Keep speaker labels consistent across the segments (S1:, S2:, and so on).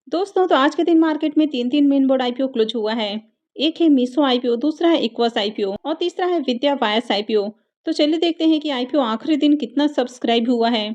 S1: दोस्तों तो आज के दिन मार्केट में तीन मेन बोर्ड आईपीओ क्लोज हुआ है। एक है मीसो आईपीओ, दूसरा है इक्वस आईपीओ और तीसरा है विद्या वायस आईपीओ। तो चलिए देखते हैं कि आईपीओ आखिरी दिन कितना सब्सक्राइब हुआ है।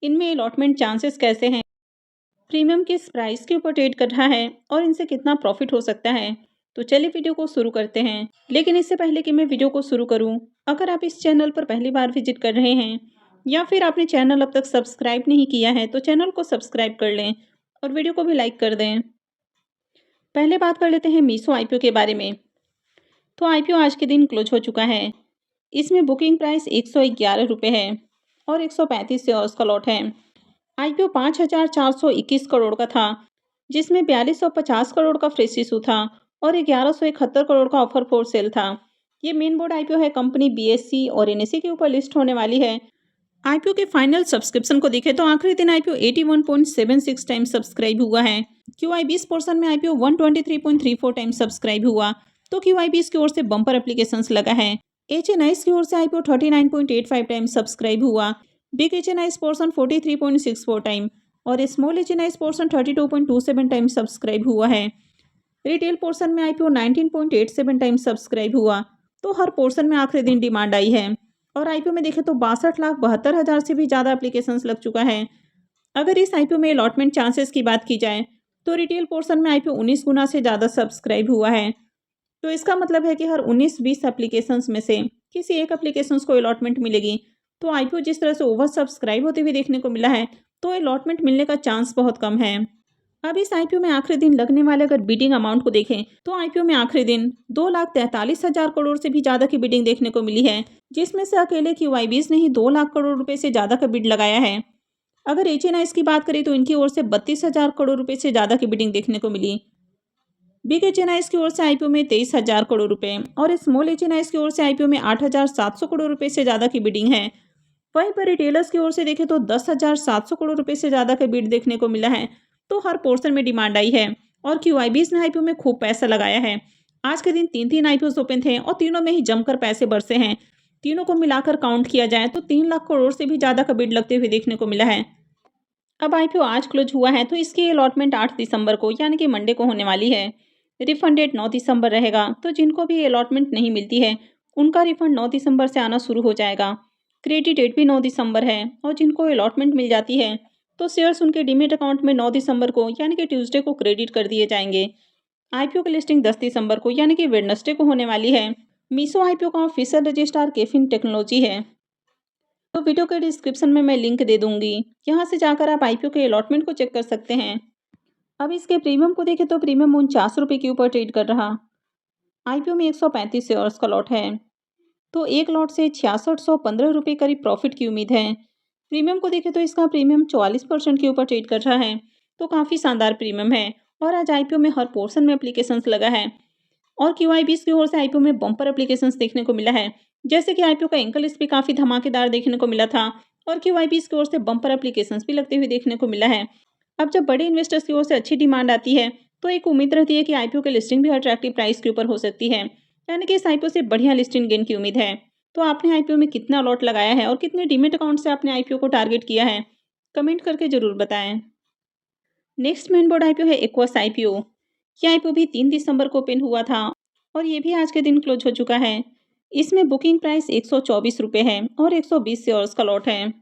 S1: इनमें अलॉटमेंट चांसेस कैसे हैं, प्रीमियम किस प्राइस के ऊपर ट्रेड कर रहा है और इनसे कितना प्रॉफिट हो सकता है। तो चलिए वीडियो को शुरू करते हैं। लेकिन इससे पहले कि मैं वीडियो को शुरू करूं, अगर आप इस चैनल पर पहली बार विजिट कर रहे हैं या फिर आपने चैनल अब तक सब्सक्राइब नहीं किया है तो चैनल को सब्सक्राइब कर लें और वीडियो को भी लाइक कर दें। पहले बात कर लेते हैं मीशो आईपीओ के बारे में। तो आईपीओ आज के दिन क्लोज हो चुका है। इसमें बुकिंग प्राइस 111 रुपये है और 135 शेयर्स का लॉट है। आईपीओ 5,421 करोड़ का था, जिसमें 4250 करोड़ का फ्रेश इशू था और 1171 करोड़ का ऑफर फॉर सेल था। ये मेन बोर्ड आईपीओ है। कंपनी बीएससी और एनएसई के ऊपर लिस्ट होने वाली है। आईपीओ के फाइनल सब्सक्रिप्शन को देखें तो आखिरी दिन आईपीओ 81.76 टाइम सब्सक्राइब हुआ है। क्यूआईबीएस पोर्शन में आईपीओ 123.34 टाइम सब्सक्राइब हुआ। तो क्यूआईबीएस की ओर से बम्पर एप्लीकेशंस लगा है। एचएनआईस की ओर से आईपीओ 39.85 टाइम सब्सक्राइब हुआ। बिग एचएनआईस पोर्शन 43.64 टाइम और small HNIs portion 32.27 time subscribe हुआ है। रिटेल पोर्शन में आईपीओ 19.87 टाइम सब्सक्राइब हुआ। तो हर पोर्शन में आखिरी दिन डिमांड आई है और आईपीओ में देखें तो 62,72,000 से भी ज़्यादा एप्लीकेशंस लग चुका है। अगर इस आईपीओ में अलॉटमेंट चांसेस की बात की जाए तो रिटेल पोर्शन में आईपीओ 19 गुना से ज़्यादा सब्सक्राइब हुआ है। तो इसका मतलब है कि हर 19-20 एप्लीकेशंस में से किसी एक एप्लीकेशंस को अलॉटमेंट मिलेगी। तो आईपीओ जिस तरह से ओवर सब्सक्राइब होते हुए देखने को मिला है, तो अलॉटमेंट मिलने का चांस बहुत कम है। अब इस आईपीओ में आखिरी दिन लगने वाले अगर बिडिंग अमाउंट को देखें तो आईपीओ में आखिरी दिन 2,43,000 करोड़ से भी ज्यादा की बिडिंग देखने को मिली है, जिसमें से अकेले क्यूआईबीएस ने ही 2 लाख करोड़ रुपए से ज्यादा का बिड लगाया है। अगर एचएनआईएस की बात करें तो इनकी ओर से 32,000 करोड़ रुपए से ज्यादा की बिडिंग देखने को मिली। बिग एचएनआईएस की ओर से आईपीओ में 23,000 करोड़ रुपए और स्मॉल एचएनआईएस की ओर से आईपीओ में 8,700 करोड़ रुपए से ज्यादा की बिडिंग है। वहीं पर रिटेलर्स की ओर से देखें तो 10,700 करोड़ रुपए से ज्यादा का बिड देखने को मिला है। तो हर पोर्शन में डिमांड आई है और क्यूआईबीएस ने आईपीओ में खूब पैसा लगाया है। आज के दिन तीन आईपीओ ओपन थे और तीनों में ही जमकर पैसे बरसे हैं। तीनों को मिलाकर काउंट किया जाए तो 3 लाख करोड़ से भी ज्यादा का बिड लगते हुए देखने को मिला है। अब आईपीओ आज क्लोज हुआ है तो इसकी अलॉटमेंट 8 दिसंबर को यानी कि मंडे को होने वाली है। रिफंड डेट 9 दिसंबर रहेगा। तो जिनको भी अलॉटमेंट नहीं मिलती है उनका रिफंड 9 दिसंबर से आना शुरू हो जाएगा। क्रेडिट डेट भी 9 दिसंबर है और जिनको अलॉटमेंट मिल जाती है तो शेयर्स उनके डीमेट अकाउंट में 9 दिसंबर को यानी कि ट्यूसडे को क्रेडिट कर दिए जाएंगे। आईपीओ की लिस्टिंग 10 दिसंबर को यानी कि वेडनेसडे को होने वाली है। मीशो आईपीओ का ऑफिशियल रजिस्ट्रार केफिन टेक्नोलॉजी है। तो वीडियो के डिस्क्रिप्शन में मैं लिंक दे दूंगी, यहाँ से जाकर आप आईपीओ के अलॉटमेंट को चेक कर सकते हैं। अब इसके प्रीमियम को देखें तो प्रीमियम 49 रुपये के ऊपर ट्रेड कर रहा। आईपीओ में 135 शेयर्स का लॉट है। तो एक लॉट से 6615 रुपये करीब प्रॉफिट की उम्मीद है। प्रीमियम को देखें तो इसका प्रीमियम 44% के ऊपर ट्रेड कर रहा है। तो काफ़ी शानदार प्रीमियम है और आज आईपीओ में हर पोर्शन में एप्लीकेशंस लगा है और क्यूआईबीएस की ओर से आईपीओ में बम्पर एप्लीकेशंस देखने को मिला है। जैसे कि आईपीओ का एंकल लिस्ट भी काफ़ी धमाकेदार देखने को मिला था और क्यूआईबीएस की ओर से बम्पर एप्लीकेशंस भी लगते हुए देखने को मिला है। अब जब बड़े इन्वेस्टर्स की ओर से अच्छी डिमांड आती है तो एक उम्मीद रहती है कि आईपीओ की लिस्टिंग भी अट्रैक्टिव प्राइस के ऊपर हो सकती है, यानी कि इस आईपीओ से बढ़िया लिस्टिंग गेन की उम्मीद है। तो आपने आईपीओ में कितना लॉट लगाया है और कितने डीमेट अकाउंट से आपने आईपीओ को टारगेट किया है, कमेंट करके जरूर बताएं। नेक्स्ट मेन बोर्ड आईपीओ है इक्वस आईपीओ। यह आईपीओ भी 3 दिसंबर को ओपन हुआ था और ये भी आज के दिन क्लोज हो चुका है। इसमें बुकिंग प्राइस 124 रुपये है और 120 शेयर्स का लॉट है।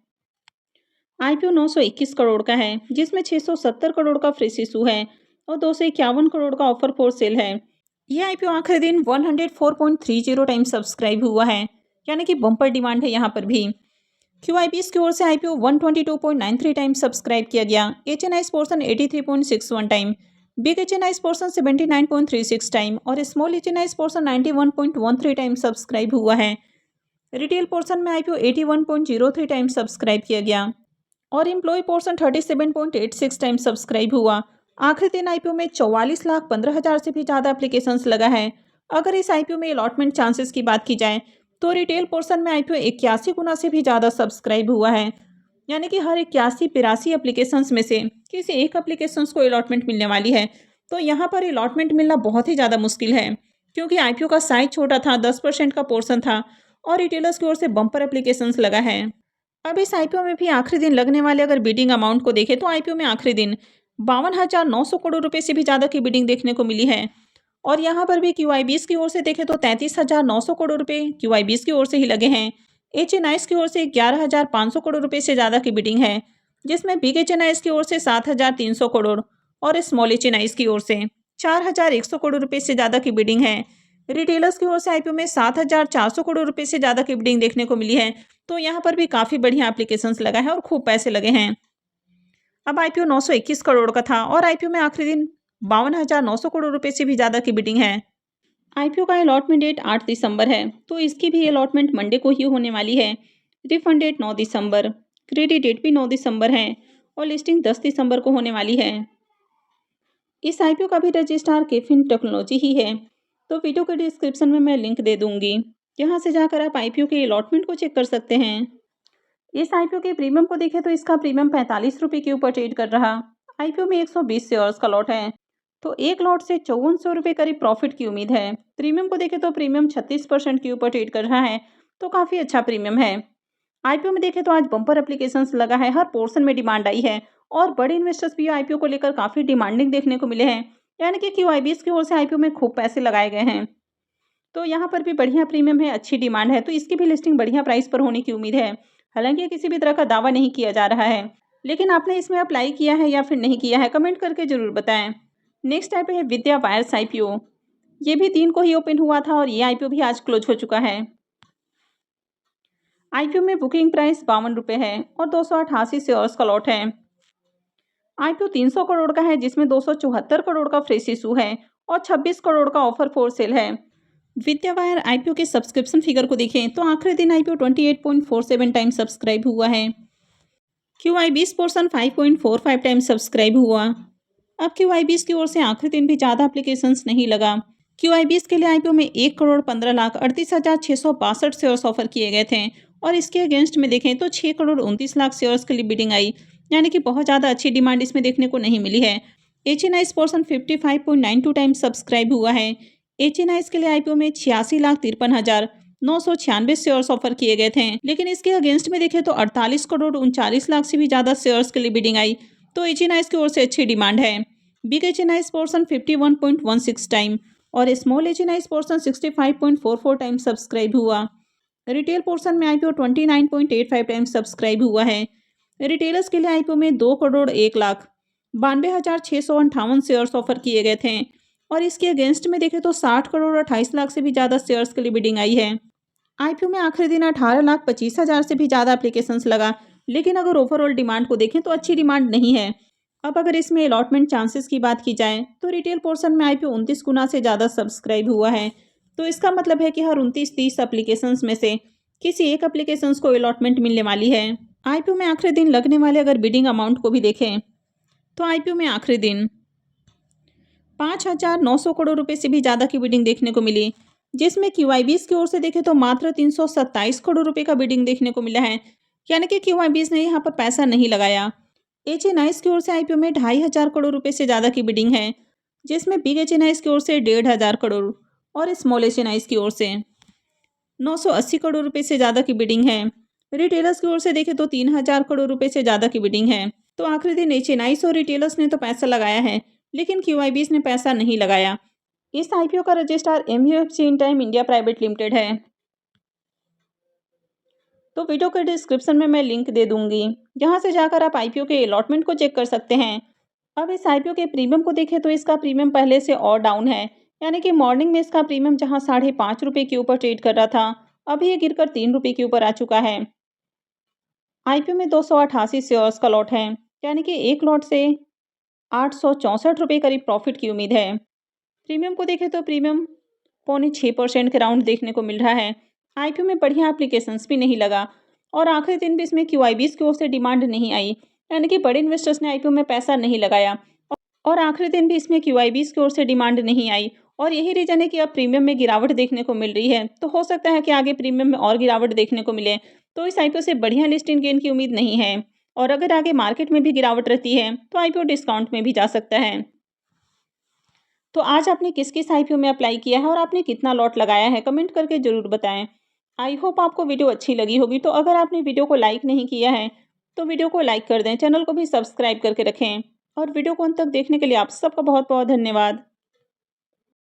S1: आईपीओ 921 करोड़ का है, जिसमें 670 करोड़ का फ्रेश इशू है और 251 करोड़ का ऑफर फॉर सेल है। यह आईपीओ आखिरी दिन 104.30 टाइम सब्सक्राइब हुआ है, यानी कि बम्पर डिमांड है यहाँ पर भी। क्यूआईबीएस की ओर से आईपीओ 122.93 टाइम सब्सक्राइब किया गया। HNIs portion 83.61 time, big HNIs portion 79.36 time और small HNIs portion 91.13 time subscribe हुआ है। रिटेल पोर्शन में आईपीओ 81.03 टाइम सब्सक्राइब किया गया और एम्प्लॉय पोर्शन 37.86 टाइम सब्सक्राइब हुआ। आखिरी दिन आईपीओ में 44,15,000 से भी ज़्यादा एप्लीकेशंस लगा है। अगर इस आईपीओ में अलॉटमेंट चांसेस की बात की जाए तो रिटेल पोर्शन में आईपीओ 81 गुना से भी ज़्यादा सब्सक्राइब हुआ है, यानी कि हर 81-82 एप्लीकेशंस में से किसी एक एप्लीकेशंस को अलॉटमेंट मिलने वाली है। तो यहाँ पर अलॉटमेंट मिलना बहुत ही ज़्यादा मुश्किल है, क्योंकि आईपीओ का साइज छोटा था, 10% का पोर्शन था और रिटेलर्स की ओर से बम्पर एप्लीकेशंस लगा है। अब इस आईपीओ में भी आखिरी दिन लगने वाले अगर बिडिंग अमाउंट को देखें तो आईपीओ में आखिरी दिन 52,900 करोड़ रुपए से भी ज़्यादा की बिडिंग देखने को मिली है। और यहाँ पर भी QIBs की ओर से देखें तो 33,900 करोड़ रुपए QIBs की ओर से ही लगे हैं। HNIs की ओर से 11,500 करोड़ रुपए से ज़्यादा की बिडिंग है, जिसमें बिग HNIs की ओर से 7,300 करोड़ और स्मॉल HNIs की ओर से 4,100 करोड़ रुपए से ज़्यादा की बिडिंग है। रिटेलर्स की ओर से IPO में 7,400 करोड़ रुपए से ज़्यादा की बिडिंग देखने को मिली है। तो यहाँ पर भी काफ़ी बढ़िया एप्लीकेशंस लगा है और खूब पैसे लगे हैं। अब IPO 921 करोड़ का था और IPO में आखिरी दिन 52,900 करोड़ रुपए से भी ज़्यादा की बिडिंग है। IPO का अलॉटमेंट डेट 8 दिसंबर है, तो इसकी भी अलॉटमेंट मंडे को ही होने वाली है। रिफंड डेट 9 दिसंबर, क्रेडिट डेट भी 9 दिसंबर है और लिस्टिंग 10 दिसंबर को होने वाली है। इस IPO का भी रजिस्ट्रार केफिन टेक्नोलॉजी ही है, तो वीडियो के डिस्क्रिप्शन में मैं लिंक दे दूंगी, यहाँ से जाकर आप IPO के अलॉटमेंट को चेक कर सकते हैं। इस IPO के प्रीमियम को देखें तो इसका प्रीमियम 45 रुपये के ऊपर ट्रेड कर रहा। IPO में 120 शेयर्स का लॉट है, तो एक लॉट से 5400 रुपये करीब प्रॉफिट की उम्मीद है। प्रीमियम को देखें तो प्रीमियम 36% के ऊपर ट्रेड कर रहा है, तो काफ़ी अच्छा प्रीमियम है। IPO में देखें तो आज बम्पर एप्लीकेशंस लगा है, हर पोर्शन में डिमांड आई है और बड़े इन्वेस्टर्स भी IPO को लेकर काफ़ी डिमांडिंग देखने को मिले हैं, यानी कि QIBs की ओर से IPO में खूब पैसे लगाए गए हैं। तो यहाँ पर भी बढ़िया प्रीमियम है, अच्छी डिमांड है, तो इसकी भी लिस्टिंग बढ़िया प्राइस पर होने की उम्मीद है। हालांकि किसी भी तरह का दावा नहीं किया जा रहा है, लेकिन आपने इसमें अप्लाई किया है या फिर नहीं किया है, कमेंट करके जरूर बताएं। नेक्स्ट IPO है विद्या वायर्स IPO। ये भी 3 को ही ओपन हुआ था और ये IPO भी आज क्लोज हो चुका है। IPO में बुकिंग प्राइस 52 रुपये है और 288 शेयर्स का लॉट है। IPO 300 करोड़ का है, जिसमें 274 करोड़ का फ्रेश इशू है और 26 करोड़ का ऑफर फॉर सेल है। विद्या वायर IPO के सब्सक्रिप्शन फिगर को देखें तो आखिरी दिन IPO 28.47 टाइम सब्सक्राइब हुआ है। QIBs पोर्शन 5.45 टाइम सब्सक्राइब हुआ। अब QIBs की ओर से आखिरी दिन भी ज़्यादा एप्लीकेशंस नहीं लगा। QIBs के लिए IPO में 1,15,38,662 शेयर्स ऑफर किए गए थे और इसके अगेंस्ट में देखें तो 6,29,00,000 शेयर्स के लिए बिडिंग आई, यानी कि बहुत ज़्यादा अच्छी डिमांड इसमें देखने को नहीं मिली है। HNIs पोर्शन 55.92 टाइम सब्सक्राइब हुआ है। HNIs के लिए IPO में 86,53,996 शेयर्स ऑफर किए गए थे, लेकिन इसके अगेंस्ट में देखें तो 48,39,00,000 से भी ज़्यादा शेयर्स के लिए बिडिंग आई, तो HNIs की ओर से अच्छी डिमांड है। बिग HNIs पोर्शन 51.16 टाइम और small HNIs portion 65.44 time subscribe हुआ। रिटेल पोर्शन में IPO 29.85 टाइम सब्सक्राइब हुआ है। रिटेलर्स के लिए IPO में 2,01,92,658 शेयर्स ऑफर किए गए थे और इसके अगेंस्ट में देखें तो 60,28,00,000 से भी ज़्यादा शेयर्स के लिए बिडिंग आई है। IPO में आखिरी दिन 18,25,000 से भी ज़्यादा एप्लीकेशंस लगा, लेकिन अगर ओवरऑल डिमांड को देखें तो अच्छी डिमांड नहीं है। अब अगर इसमें अलॉटमेंट चांसेस की बात की जाए तो रिटेल पोर्शन में IPO 29 गुना से ज़्यादा सब्सक्राइब हुआ है, तो इसका मतलब है कि हर 29-30 एप्लीकेशंस में से किसी एक एप्लीकेशंस को अलॉटमेंट मिलने वाली है। IPO में आखिरी दिन लगने वाले अगर बिडिंग अमाउंट को भी देखें तो IPO में आखिरी दिन 5,900 करोड़ रुपए से भी ज़्यादा की बिडिंग देखने को मिली, जिसमें QIBs की ओर से देखें तो मात्र 327 करोड़ रुपए का बिडिंग देखने को मिला है, यानी कि QIBs ने यहाँ पर पैसा नहीं लगाया। HNIs की ओर से IPO में 2,500 करोड़ रुपए से ज़्यादा की बिडिंग है, जिसमें बिग HNIs की ओर से 1,500 करोड़ और स्मॉल HNIs की ओर से 980 करोड़ रुपए से ज़्यादा की बिडिंग है। रिटेलर्स की ओर से देखें तो 3,000 करोड़ रुपए से ज़्यादा की बिडिंग है। तो आखिरी दिन HNIs और रिटेलर्स ने तो पैसा लगाया है, लेकिन QIBs ने पैसा नहीं लगाया। इस IPO का registrar MUFG in time India private limited है। तो वीडियो के डिस्क्रिप्शन में मैं लिंक दे दूंगी, जहां से जाकर आप IPO के अलॉटमेंट को चेक कर सकते हैं। अब इस IPO के प्रीमियम को देखें तो इसका प्रीमियम पहले से और डाउन है, यानी कि मॉर्निंग में इसका प्रीमियम जहां 5.5 रुपये के ऊपर ट्रेड कर रहा था, अभी ये गिरकर 3 रुपये के ऊपर आ चुका है। IPO में 288 शेयर्स का लॉट है, यानी कि एक लॉट से 864 रुपये करीब प्रॉफिट की उम्मीद है। प्रीमियम को देखें तो प्रीमियम 6.25% के राउंड देखने को मिल रहा है। IPO में बढ़िया एप्लीकेशंस भी नहीं लगा और आखिरी दिन भी इसमें QIBs की ओर से डिमांड नहीं आई, यानी कि बड़े इन्वेस्टर्स ने IPO में पैसा नहीं लगाया और आखिरी दिन भी इसमें QIBs की ओर से डिमांड नहीं आई और यही रीज़न है कि अब प्रीमियम में गिरावट देखने को मिल रही है। तो हो सकता है कि आगे प्रीमियम में और गिरावट देखने को मिले, तो इस IPO से बढ़िया लिस्टिंग गेन की उम्मीद नहीं है और अगर आगे मार्केट में भी गिरावट रहती है तो IPO डिस्काउंट में भी जा सकता है। तो आज आपने किस किस IPO में अप्लाई किया है और आपने कितना लॉट लगाया है, कमेंट करके ज़रूर बताएं। आई होप आपको वीडियो अच्छी लगी होगी। तो अगर आपने वीडियो को लाइक नहीं किया है तो वीडियो को लाइक कर दें, चैनल को भी सब्सक्राइब करके रखें और वीडियो को अंत तक देखने के लिए आप सबका बहुत बहुत धन्यवाद।